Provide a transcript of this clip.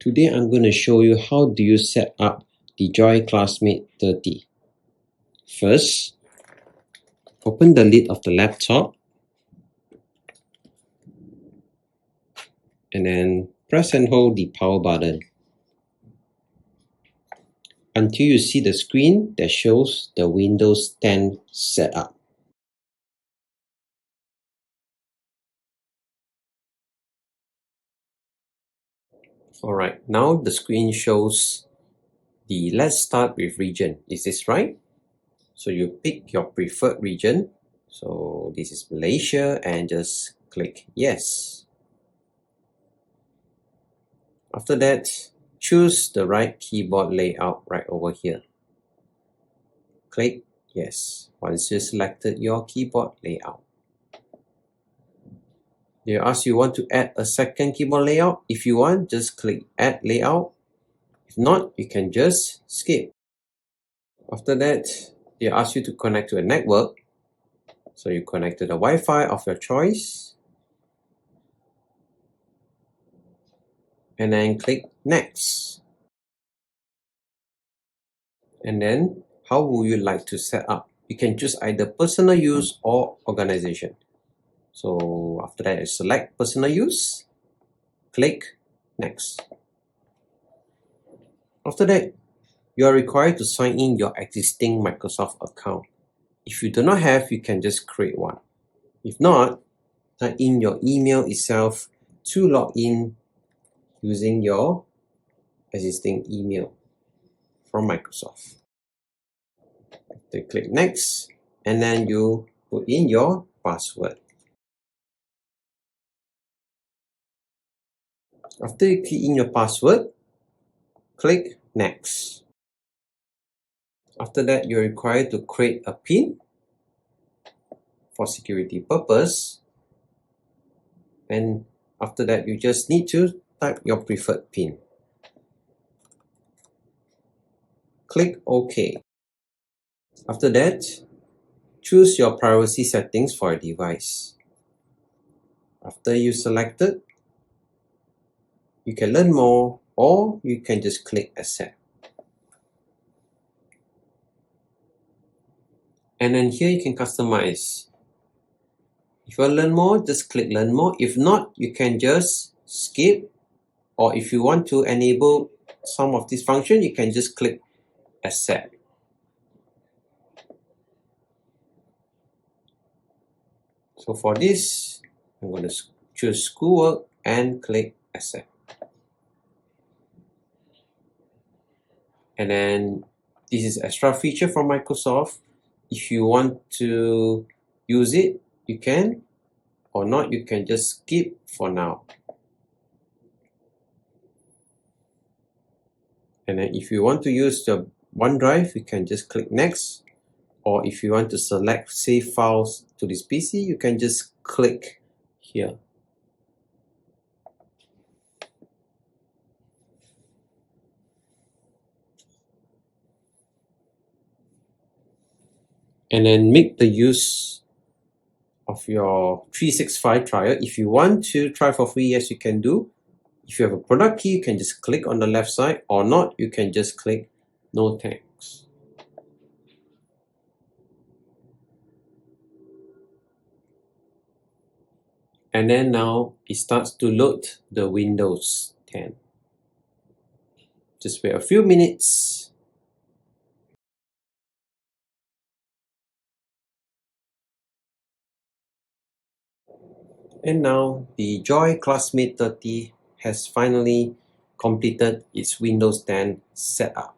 Today I'm going to show you how do you set up the JOI CLASSMATE 30. First, open the lid of the laptop and then press and hold the power button until you see the screen that shows the Windows 10 setup. Alright, now the screen shows the let's start with region. Is this right? So you pick your preferred region. So this is Malaysia and just click yes. After that, choose the right keyboard layout right over here. Click yes once you selected your keyboard layout. They ask you want to add a second keyboard layout. If you want, just click add layout. If not, you can just skip. After that, they ask you to connect to a network. So you connect to the Wi-Fi of your choice. And then click next. And then how would you like to set up? You can choose either personal use or organization. So after that, you select personal use, click next. After that, you are required to sign in your existing Microsoft account. If you do not have, you can just create one. If not, type in your email itself to log in using your existing email from Microsoft. Then click next, and then you put in your password. After you key in your password, click next. After that, you're required to create a PIN for security purpose. And after that, you just need to type your preferred PIN. Click OK. After that, choose your privacy settings for your device. After you selected, you can learn more or you can just click accept. And then here you can customize. If you want to learn more, just click learn more. If not, you can just skip. Or if you want to enable some of this function, you can just click accept. So for this, I'm going to choose schoolwork and click accept. And then this is extra feature from Microsoft. If you want to use it, you can, or not, you can just skip for now. And then if you want to use the OneDrive, you can just click next. Or if you want to select save files to this PC, you can just click here. And then make the use of your 365 trial. If you want to try for free, yes, you can do. If you have a product key, you can just click on the left side, or not, you can just click no thanks. And then now it starts to load the Windows 10. Just wait a few minutes. And now the JOI CLASSMATE 30 has finally completed its Windows 10 setup.